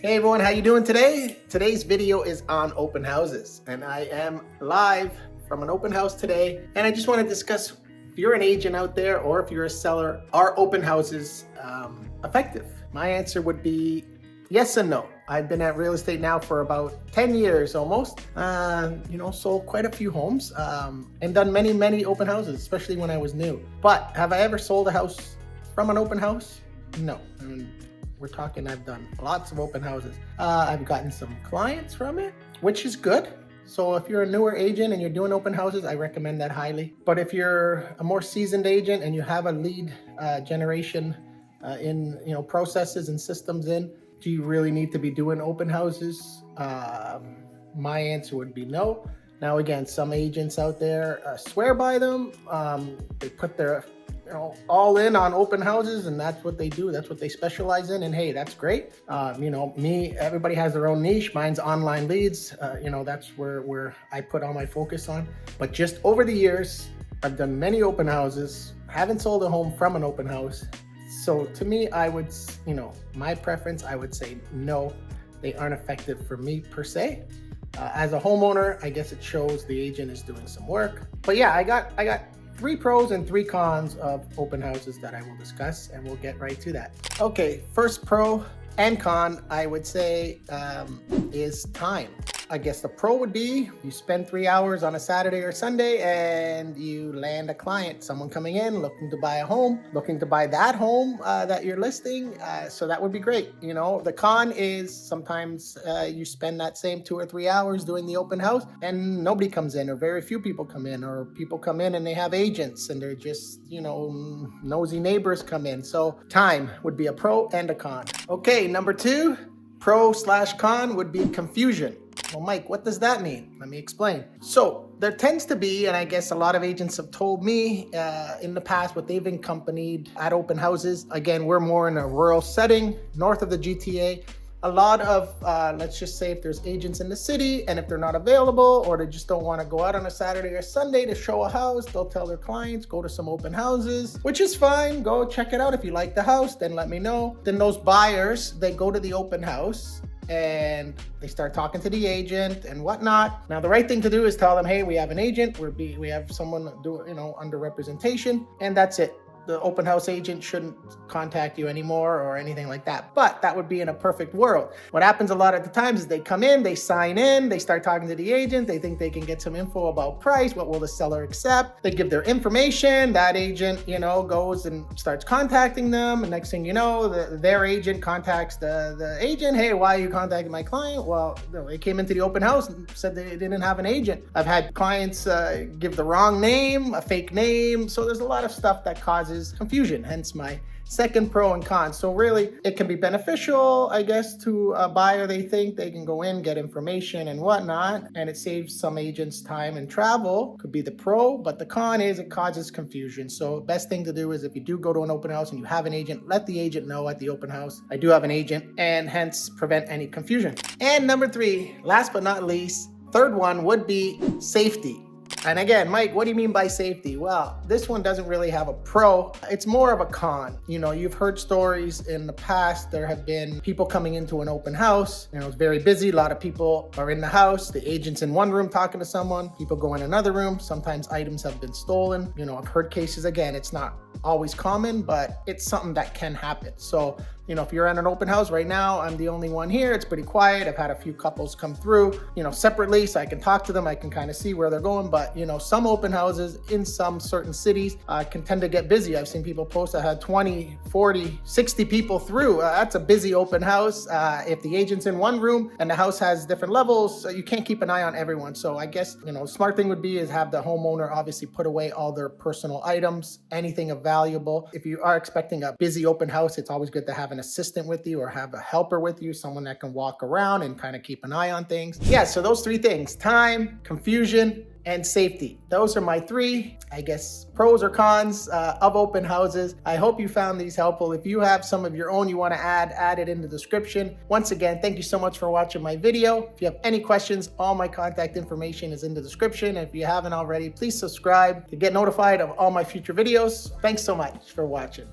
Hey everyone, how you doing today? Today's video is on open houses, and I am live from an open house today. And I just want to discuss, if you're an agent out there or if you're a seller, are open houses effective? My answer would be yes and no. I've been at real estate now for about 10 years almost. Sold quite a few homes and done many open houses, especially when I was new. But have I ever sold a house from an open house? No. We're talking, I've done lots of open houses. I've gotten some clients from it, which is good. So if you're a newer agent and you're doing open houses, I recommend that highly. But if you're a more seasoned agent and you have a lead generation processes and systems in, do you really need to be doing open houses? My answer would be no. Now again, some agents out there swear by them. They put their all in on open houses, and that's what they do. That's what they specialize in. And hey, that's great. Everybody has their own niche. Mine's online leads. That's where I put all my focus on. But just over the years, I've done many open houses, haven't sold a home from an open house. So to me, my preference, I would say no, they aren't effective for me per se. As a homeowner, I guess it shows the agent is doing some work. But yeah, I got 3 pros and 3 cons of open houses that I will discuss, and we'll get right to that. Okay, first pro and con, I would say, is time. I guess the pro would be you spend 3 hours on a Saturday or Sunday and you land a client, someone coming in looking to buy a home, looking to buy that home that you're listing. So that would be great. The con is sometimes you spend that same 2 or 3 hours doing the open house and nobody comes in, or very few people come in, or people come in and they have agents and they're just, nosy neighbors come in. So time would be a pro and a con. Okay, number 2, pro/con would be confusion. Well, Mike, what does that mean? Let me explain. So there tends to be, and I guess a lot of agents have told me in the past what they've accompanied at open houses. Again, we're more in a rural setting, north of the GTA. A lot of, let's just say if there's agents in the city and if they're not available or they just don't want to go out on a Saturday or Sunday to show a house, they'll tell their clients, go to some open houses, which is fine. Go check it out. If you like the house, then let me know. Then those buyers, they go to the open house and they start talking to the agent and whatnot. Now, the right thing to do is tell them, hey, we have an agent, we have someone under representation, and that's it. The open house agent shouldn't contact you anymore or anything like that. But that would be in a perfect world. What happens a lot of the times is they come in, they sign in, they start talking to the agent, they think they can get some info about price, what will the seller accept. They give their information, that agent, goes and starts contacting them. And next thing you know, their agent contacts the agent, hey, why are you contacting my client? Well, they came into the open house and said they didn't have an agent. I've had clients give the wrong name, a fake name. So there's a lot of stuff that causes confusion, hence my second pro and con. So really, it can be beneficial, I guess, to a buyer. They think they can go in, get information and whatnot, and it saves some agents time and travel. Could be the pro, but the con is it causes confusion. So best thing to do is if you do go to an open house and you have an agent, let the agent know at the open house, I do have an agent, and hence prevent any confusion. And number 3, last but not least, third one would be safety. And again, Mike, what do you mean by safety? Well, this one doesn't really have a pro. It's more of a con. You've heard stories in the past. There have been people coming into an open house. It's very busy. A lot of people are in the house. The agent's in one room talking to someone. People go in another room. Sometimes items have been stolen. I've heard cases. Again, it's not always common, but it's something that can happen. So, if you're at an open house right now, I'm the only one here. It's pretty quiet. I've had a few couples come through, separately, so I can talk to them. I can kind of see where they're going. But, some open houses in some certain cities can tend to get busy. I've seen people post that had 20, 40, 60 people through. That's a busy open house. If the agent's in one room and the house has different levels, you can't keep an eye on everyone. So I guess, smart thing would be is have the homeowner obviously put away all their personal items, anything of valuable. If you are expecting a busy open house, it's always good to have an assistant with you or have a helper with you, someone that can walk around and kind of keep an eye on things. Yeah, so those 3 things, time, confusion, and safety. Those are my 3, I guess, pros or cons of open houses. I hope you found these helpful. If you have some of your own you want to add it in the description. Once again, thank you so much for watching my video. If you have any questions, all my contact information is in the description. If you haven't already, please subscribe to get notified of all my future videos. Thanks so much for watching.